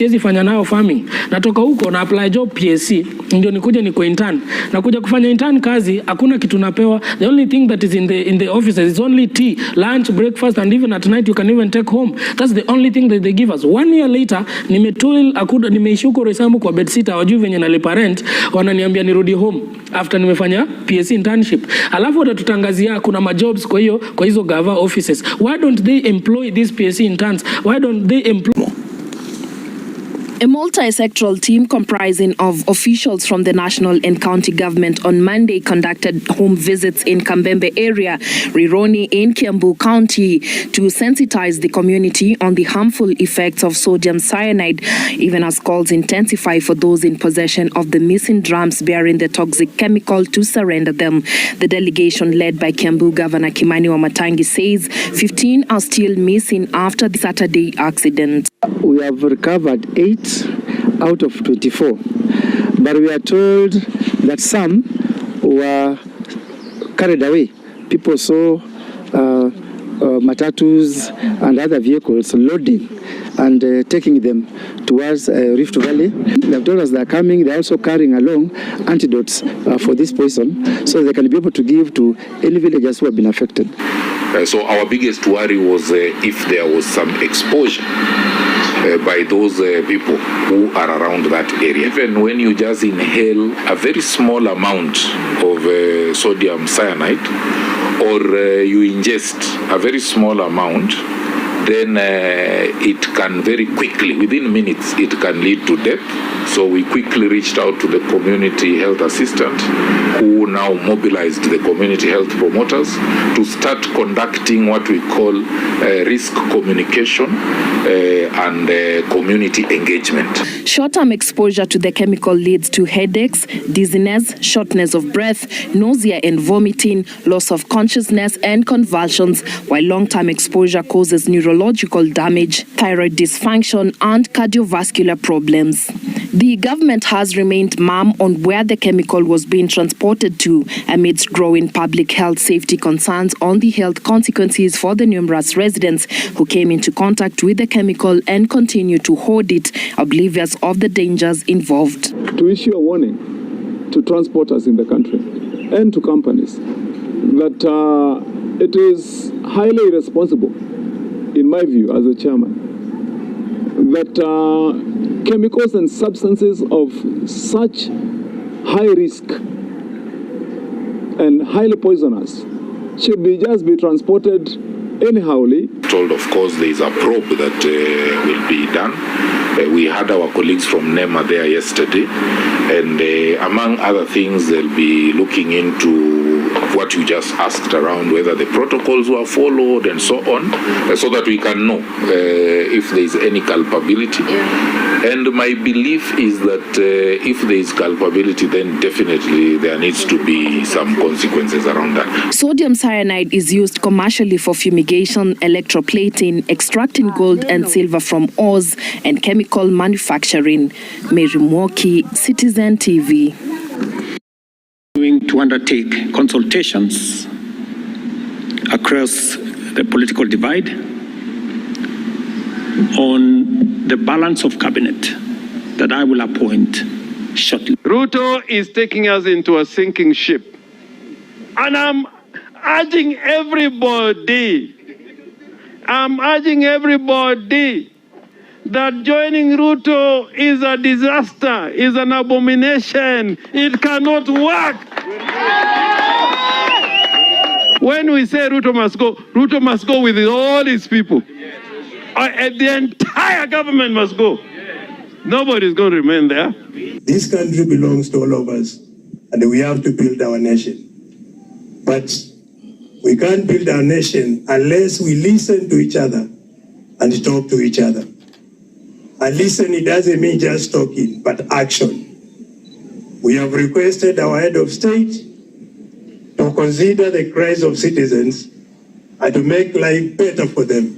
Siwezi fanya nao farming. Natoka huko na apply job PSC ndio nikuje niko intern. Nakuja kufanya intern kazi, hakuna kitu napewa. The only thing that is in the offices is only tea, lunch, breakfast, and even at night you can even take home. That's the only thing that they give us. 1 year later nimeishi huko Roysambu kwa bedsitter, wajui venye nalipa rent, wananiambia nirudi home after nimefanya PSC internship. Alafu watatutangazia kuna majobs kwa hizo gava offices. Why don't they employ these PSC interns? Why don't they employ? A multi-sectoral team comprising of officials from the national and county government on Monday conducted home visits in Kambembe area, Rironi in Kiambu County, to sensitize the community on the harmful effects of sodium cyanide, even as calls intensify for those in possession of the missing drums bearing the toxic chemical to surrender them. The delegation led by Kiambu Governor Kimani Wamatangi says 15 are still missing after the Saturday accident. We have recovered 8 out of 24, but we are told that some were carried away. People saw matatus and other vehicles loading and taking them towards Rift Valley. They have told us they are coming. They are also carrying along antidotes for this poison, so they can be able to give to any villagers who have been affected. So our biggest worry was if there was some exposure by those people who are around that area. Even when you just inhale a very small amount of sodium cyanide, or you ingest a very small amount, then it can very quickly, within minutes, it can lead to death. So we quickly reached out to the community health assistant, who now mobilized the community health promoters to start conducting what we call risk communication and community engagement. Short-term exposure to the chemical leads to headaches, dizziness, shortness of breath, nausea and vomiting, loss of consciousness and convulsions, while long-term exposure causes neurological damage, thyroid dysfunction and cardiovascular problems. The government has remained mum on where the chemical was being transported to amidst growing public health safety concerns on the health consequences for the numerous residents who came into contact with the chemical and continue to hoard it, oblivious of the dangers involved. To issue a warning to transporters in the country and to companies that it is highly irresponsible, in my view as a chairman, that chemicals and substances of such high risk and highly poisonous should just be transported anyhowly. Told, of course, there is a probe that will be done. We had our colleagues from NEMA there yesterday, and among other things, they'll be looking into what you just asked around whether the protocols were followed and so on, so that we can know if there is any culpability. And my belief is that if there is culpability, then definitely there needs to be some consequences around that. Sodium cyanide is used commercially for fumigation, electroplating, extracting gold and silver from ores, and chemical manufacturing. Mary Mwoki, Citizen TV. To undertake consultations across the political divide on the balance of cabinet that I will appoint shortly. Ruto is taking us into a sinking ship. And I'm urging everybody that joining Ruto is a disaster, is an abomination. It cannot work. When we say Ruto must go with all his people. The entire government must go. Nobody's going to remain there. This country belongs to all of us, and we have to build our nation. But we can't build our nation unless we listen to each other and talk to each other. And listen, it doesn't mean just talking, but action. We have requested our head of state to consider the cries of citizens and to make life better for them.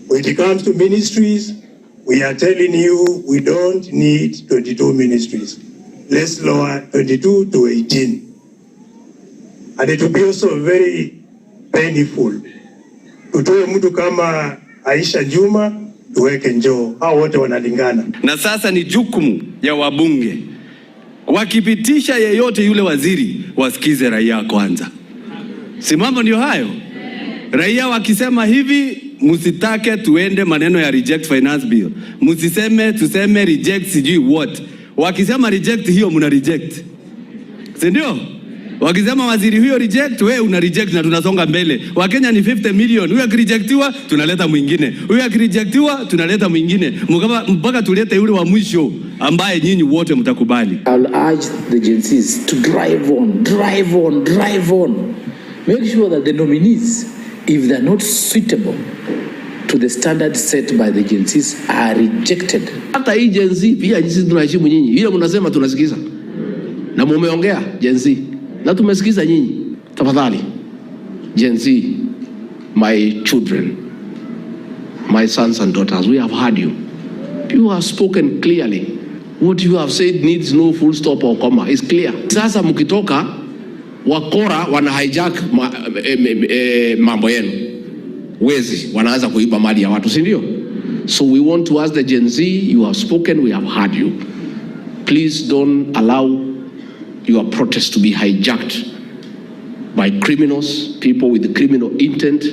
When it comes to ministries, we are telling you we don't need 22 ministries. Let's lower 22 to 18. And it will be also very painful. Tutoe mtu kama Aisha Juma tuweke njoo, hao wote wanalingana. Na sasa ni jukumu ya wabunge, wakipitisha yeyote yule waziri, wasikize raia kwanza. Si mambo ndio hayo? Raia wakisema hivi, musitake tuende maneno ya reject finance bill, musiseme tuseme reject sijui what. Wakisema reject hiyo muna reject, si ndio? Wakisema waziri huyo reject, wewe una reject na tunasonga mbele. Wakenya ni 50 million, huyo akirejectiwa tunaleta mwingine, huyo akirejectiwa tunaleta mwingine, mpaka tulete yule wa mwisho ambaye nyinyi wote mtakubali. I'll urge the agencies to drive on. Make sure that the nominees, if they're not suitable to the standards set by the agencies, are rejected. Hata hii agency pia sisi tunaheshimu nyinyi. Ile mnasema tunasikiza. Na mumeongea agency. Na tumesikiza nyinyi. Tafadhali. Agency, my children, my sons and daughters, we have heard you. You have spoken clearly. What you have said needs no full stop or comma. It's clear. Sasa mkitoka wakora wana hijack mambo yenu. Wezi wanaanza kuiba mali ya watu, si ndio? So we want to ask the Gen Z, you have spoken, we have heard you. Please don't allow your protest to be hijacked by criminals, people with the criminal intent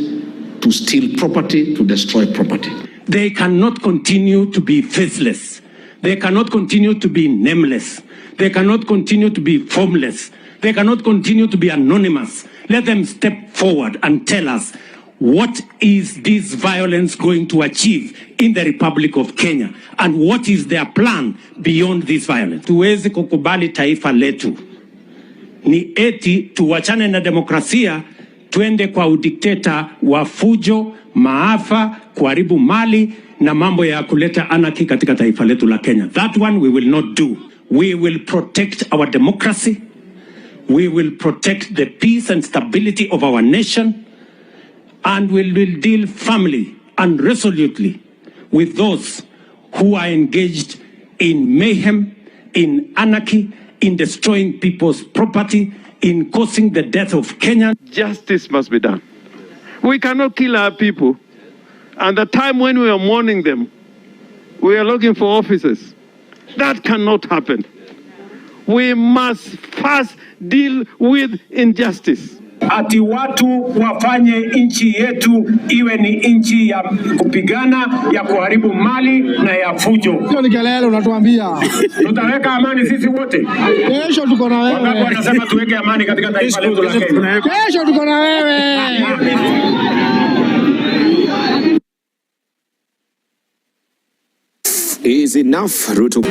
to steal property, to destroy property. They cannot continue to be faceless. They cannot continue to be nameless. They cannot continue to be formless. They cannot continue to be anonymous. Let them step forward and tell us, what is this violence going to achieve in the Republic of Kenya? And what is their plan beyond this violence? Tuwezi kukubali taifa letu ni eti tuwachane na demokrasia, twende kwa udikteta wa fujo, maafa, kuharibu mali na mambo ya kuleta anarchy katika taifa letu la Kenya. That one we will not do. We will protect our democracy. We will protect the peace and stability of our nation. And we will deal firmly and resolutely with those who are engaged in mayhem, in anarchy, in destroying people's property, in causing the death of Kenyans. Justice must be done. We cannot kill our people. And the time when we are mourning them, we are looking for officers. That cannot happen. We must first deal with injustice. Ati watu wafanye nchi yetu iwe ni nchi ya kupigana, ya kuharibu mali na ya fujo. Hiyo ni kelele unatuambia. Tutaweka amani sisi wote. Kesho tuko na wewe. Wangapi wanasema tuweke amani katika taifa letu la Kenya? Kesho tuko na wewe. Is enough, Ruto.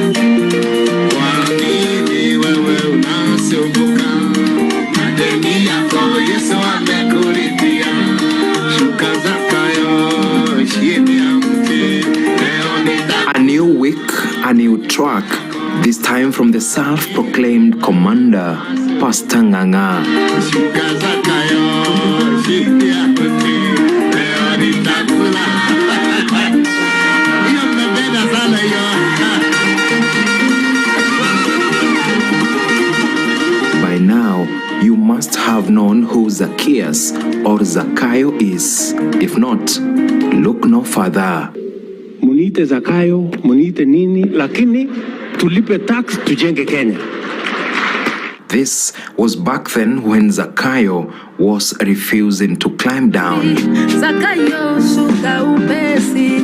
A new week, a new track, this time from the self-proclaimed commander, Pastor Nganga. By now, you must have known who Zacchaeus or Zakayo is. If not, look no further. Muniite Zakayo, muniite nini, lakini tulipe tax tujenge Kenya. This was back then when Zakayo was refusing to climb down. Zakayo, shuka upesi,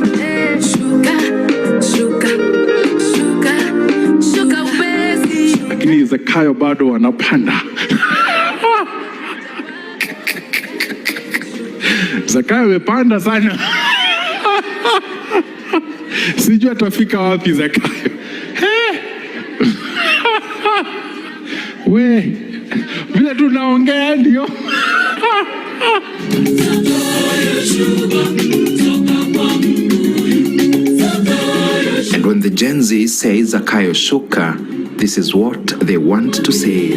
shuka upesi. Lakini Zakayo bado wanapanda. Zakayo amepanda sana. Sijui atafika wapi Zakayo. We, vile tunaongea ndio. And when the Gen Z say Zakayo Shuka, this is what they want to say.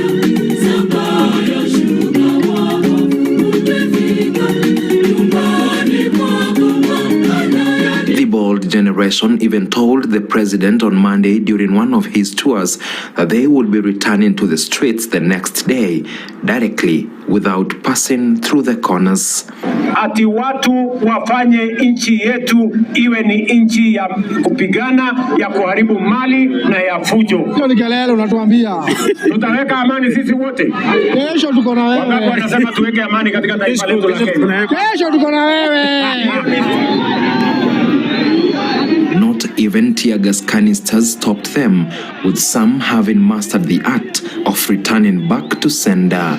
The bold generation even told the president on Monday during one of his tours that they would be returning to the streets the next day, directly without passing through the corners. Ati watu wafanye nchi yetu iwe ni nchi ya kupigana, ya kuharibu mali na ya fujo. Hiyo ni kelele unatuambia. Tutaweka amani sisi wote. Kesho tuko na wewe. Wangapi wanasema tuweke amani katika taifa letu la Kenya? Kesho tuko na wewe. Not even tear gas canisters stopped them, with some having mastered the art of returning back to sender.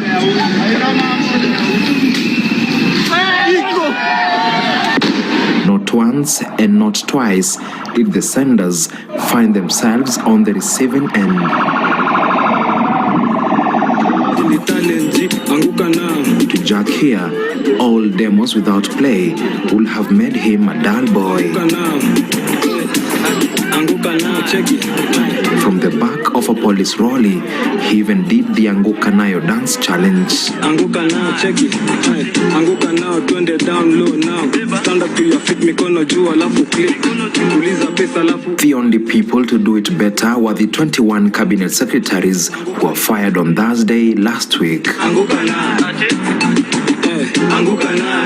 Not once and not twice did the senders find themselves on the receiving end. To JKIA, all demos without play would have made him a dull boy. From the back of a police rally, he even did the Anguka Nayo dance challenge. Anguka now, check it. Anguka now, twende down low now. Stand up to your feet, mikono juu alafu click. Uliza pesa alafu. The only people to do it better were the 21 cabinet secretaries who were fired on Thursday last week. Anguka now. Anguka now.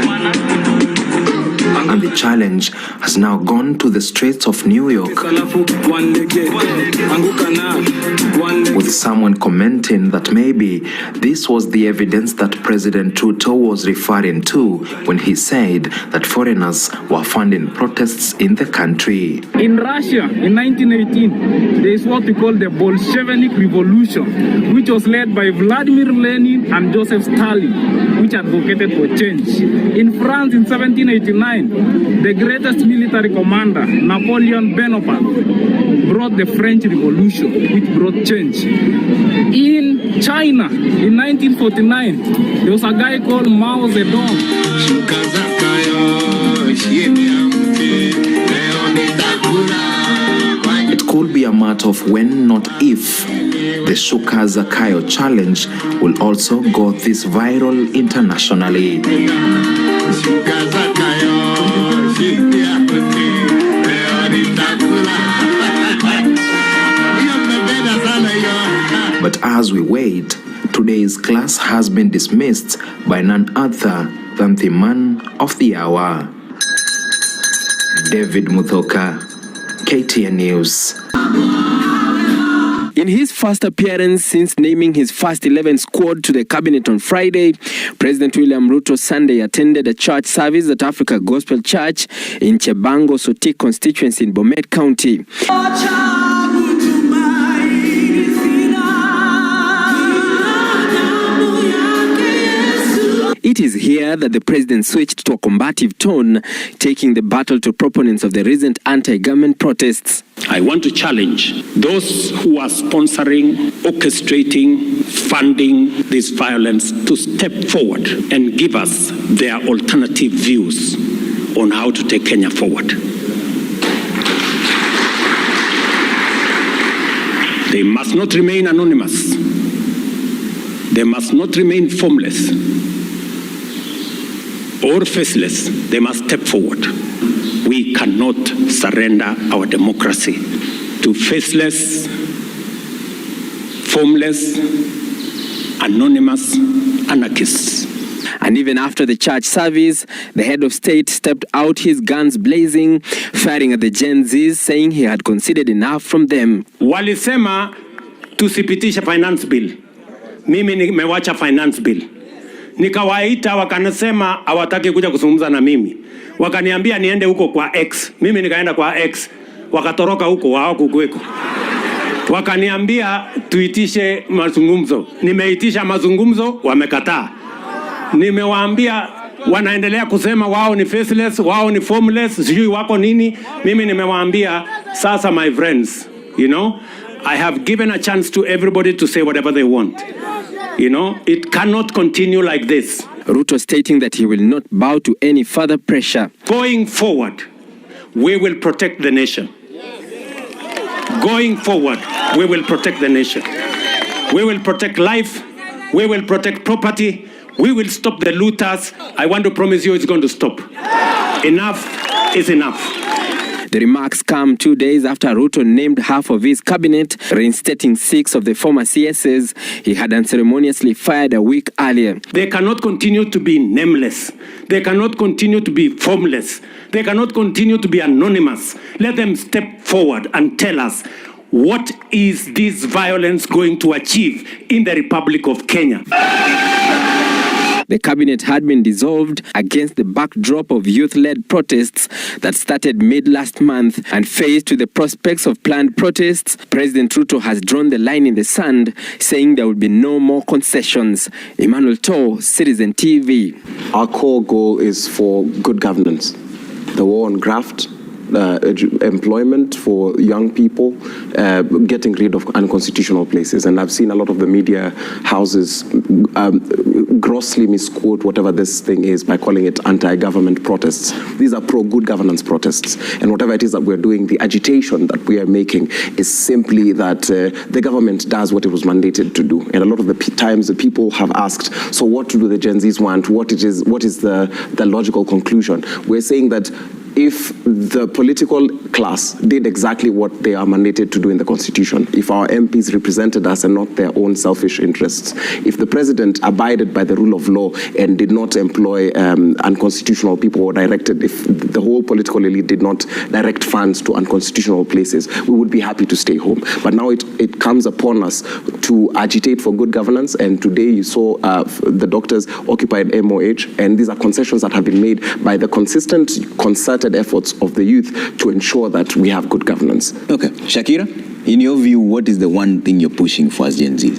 And the challenge has now gone to the streets of New York, with someone commenting that maybe this was the evidence that President Trudeau was referring to when he said that foreigners were funding protests in the country. In Russia, in 1918, there is what we call the Bolshevik Revolution, which was led by Vladimir Lenin and Joseph Stalin, which advocated for change. In France, in 1789, the greatest military commander, Napoleon Bonaparte, brought the French Revolution, which brought change. In China, in 1949, there was a guy called Mao Zedong. It could be a matter of when, not if, the Shuka Zakayo challenge will also go this viral internationally. But as we wait, today's class has been dismissed by none other than the man of the hour, David Muthoka, KTN News. In his first appearance since naming his first 11 squad to the cabinet on Friday, President William Ruto Sunday attended a church service at Africa Gospel Church in Chebango Sotik constituency in Bomet County. It is here that the president switched to a combative tone, taking the battle to proponents of the recent anti-government protests. I want to challenge those who are sponsoring, orchestrating, funding this violence to step forward and give us their alternative views on how to take Kenya forward. They must not remain anonymous. They must not remain formless or faceless. They must step forward. We cannot surrender our democracy to faceless, formless, anonymous anarchists. And even after the church service, the head of state stepped out, his guns blazing, firing at the Gen Zs, saying he had conceded enough from them. Walisema tusipitishe finance bill. Mimi nimewacha finance bill. Nikawaita wakanasema hawataki kuja kuzungumza na mimi. Wakaniambia niende huko kwa X. Mimi nikaenda kwa X. Wakatoroka huko hawakukuweko. Wakaniambia tuitishe mazungumzo. Nimeitisha mazungumzo, wamekataa. Nimewaambia wanaendelea kusema wao ni faceless, wao ni formless, sijui wako nini. Mimi nimewaambia sasa, my friends, you know, I have given a chance to everybody to say whatever they want. You know, it cannot continue like this. Ruto stating that he will not bow to any further pressure. Going forward, we will protect the nation. Going forward, we will protect the nation. We will protect life. We will protect property. We will stop the looters. I want to promise you it's going to stop. Enough is enough. The remarks come 2 days after Ruto named half of his cabinet, reinstating 6 of the former CSs he had unceremoniously fired a week earlier. They cannot continue to be nameless. They cannot continue to be formless. They cannot continue to be anonymous. Let them step forward and tell us, what is this violence going to achieve in the Republic of Kenya? The cabinet had been dissolved against the backdrop of youth-led protests that started mid-last month, and faced with the prospects of planned protests, President Ruto has drawn the line in the sand, saying there will be no more concessions. Emmanuel Toh, Citizen TV. Our core goal is for good governance. The war on graft, employment for young people, getting rid of unconstitutional places. And I've seen a lot of the media houses grossly misquote whatever this thing is by calling it anti-government protests. These are pro-good governance protests. And whatever it is that we're doing, the agitation that we are making is simply that the government does what it was mandated to do. And a lot of the times the people have asked, so what do the Gen Zs want? What is the logical conclusion? We're saying that if the political class did exactly what they are mandated to do in the Constitution, if our MPs represented us and not their own selfish interests, if the president abided by the rule of law and did not employ unconstitutional people or directed, if the whole political elite did not direct funds to unconstitutional places, we would be happy to stay home. But now it comes upon us to agitate for good governance, and today you saw the doctors occupied MOH, and these are concessions that have been made by the consistent, concerted efforts of the youth to ensure that we have good governance. Okay, Shakira, in your view, what is the one thing you're pushing for as Gen Z?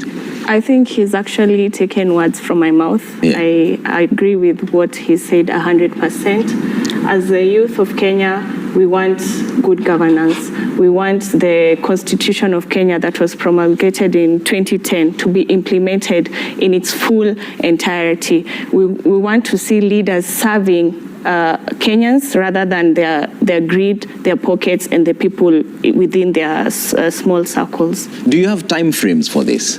I think he's actually taken words from my mouth. Yeah. I agree with what he said 100%. As the youth of Kenya, we want good governance. We want the Constitution of Kenya that was promulgated in 2010 to be implemented in its full entirety. We want to see leaders serving Kenyans rather than their greed, their pockets, and the people within their small circles. Do you have time frames for this?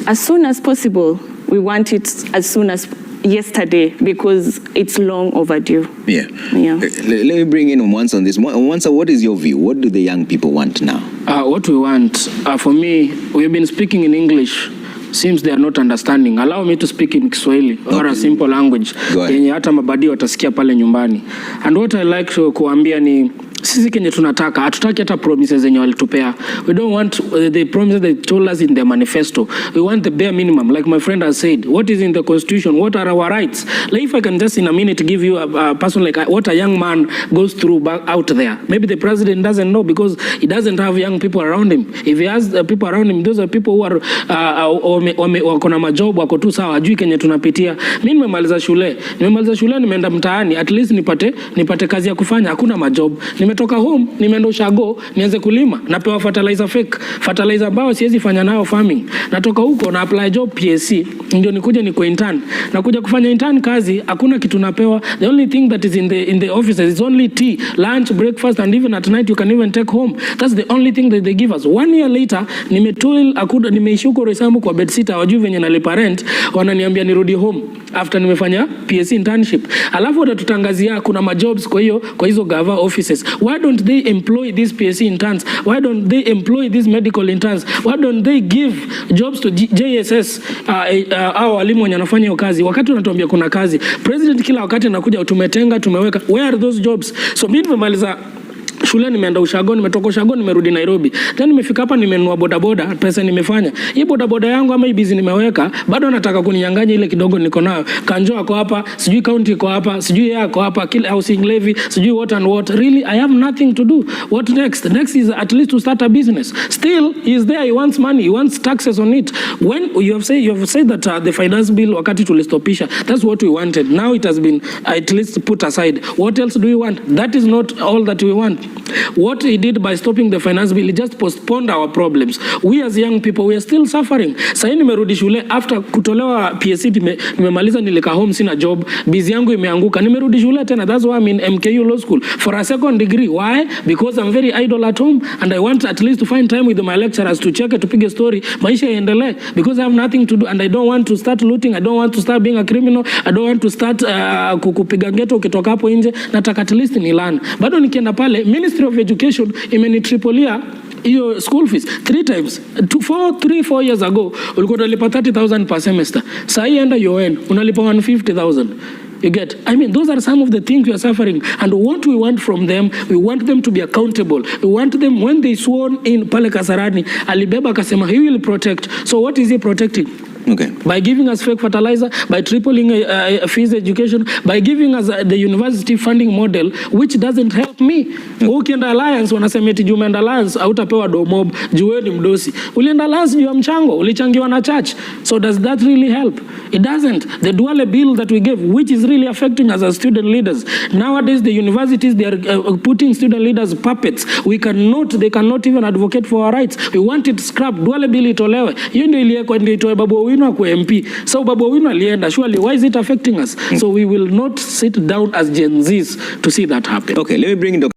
As soon as possible. We want it as soon as yesterday because it's long overdue. Yeah. Let me bring in Mwansa on this. Mwansa, what is your view? What do the young people want now? What we want, for me, we've been speaking in English. Seems they are not understanding. Allow me to speak in Kiswahili, or a simple language yenye hata mabadi watasikia pale nyumbani. And what I like to kuambia ni sisi kenye tunataka, hatutaki hata promises zenye walitupea. We don't want the promises they told us in their manifesto. We want the bare minimum. Like my friend has said, what is in the Constitution? What are our rights? Like if I can just in a minute give you a person like what a young man goes through out there. Maybe the president doesn't know because he doesn't have young people around him. If he has people around him, those are people who are wako na majob, wako tu sawa, hajui kenye tunapitia. Mimi nimemaliza shule, nimeenda mtaani, at least nipate kazi ya kufanya, hakuna majob. Nimetoka home, nimeenda ushago, nianze kulima, napewa fertilizer fake, fertilizer ambao siwezi fanya nayo farming. Natoka huko na apply job PSC, ndio nikuje niko intern. Nakuja kufanya intern kazi, hakuna kitu napewa. The only thing that is in the offices is only tea, lunch, breakfast, and even at night you can even take home. That's the only thing that they give us. 1 year later, nimeishi huko Roysambu kwa bedsitter, wajui venye nalipa rent, wananiambia nirudi home after nimefanya PSC internship. Alafu watatutangazia kuna majobs kwa hizo gava offices. Why don't they employ these PSC interns? Why don't they employ these medical interns? Why don't they give jobs to JSS au walimu wenye wanafanya hiyo kazi? Wakati unatuambia kuna kazi, president kila wakati anakuja tumetenga, tumeweka. Where are those jobs? So mimi nimemaliza shule, nimeenda ushago, nimetoka ushago, nimerudi Nairobi. Then nimefika hapa, nimenunua bodaboda, pesa nimefanya. Hii bodaboda yangu ama hii busy nimeweka, bado nataka kuninyang'anya ile kidogo niko nayo. Kanjo ako hapa, sijui county iko hapa, sijui yeye ako hapa, kila housing levy, sijui what and what. Really, I have nothing to do. What next? Next is at least to start a business. Still, he is there, he wants money, he wants taxes on it. When you have said that the finance bill wakati tulistopisha, that's what we wanted. Now it has been at least put aside. What else do we want? That is not all that we want. What he did by stopping the finance bill, he just postponed our problems. We as young people, we are still suffering. Sasa nimerudi shule after kutolewa PSC, nimemaliza, nilika home, sina job, busy yangu imeanguka, nimerudi shule tena. That's why I'm in MKU law school for a second degree. Why? Because I'm very idle at home and I want at least to find time with my lecturers to check, tupige story, maisha yaendelee, because I have nothing to do and I don't want to start looting, I don't want to start being a criminal, I don't want to start kupiga ghetto ukitoka hapo nje. Nataka at least ni learn. Bado nikienda pale, Ministry of Education imenitripolia hiyo school fees 3 times. 4 years ago ulikuwa unalipa 30,000 per semester. Sasa enda UN unalipa 150,000. You get? I mean, those are some of the things we are suffering. And what we want from them, we want them to be accountable. We want them, when they sworn in pale Kasarani, alibeba akasema he will protect. So what is he protecting? Okay. By giving us fake fertilizer, by tripling fees education, by giving us the university funding model, which doesn't help me. Ukienda alliance, wanasema eti umeenda alliance, hautapewa domob, jueni mdosi. Ulienda alliance juu ya mchango, ulichangiwa na church. So does that really help? It doesn't. The dual bill that we gave, which is really affecting us as student leaders. Nowadays, the universities, they are putting student leaders puppets. They cannot even advocate for our rights. We want it scrapped. Dual bill itolewe. Hiyo ndio iliyekuwa ndio itoe Babu Owino kwa MP. So Babu Owino alienda. Surely, why is it affecting us? So we will not sit down as Gen Zs to see that happen. Okay, let me bring in Dr.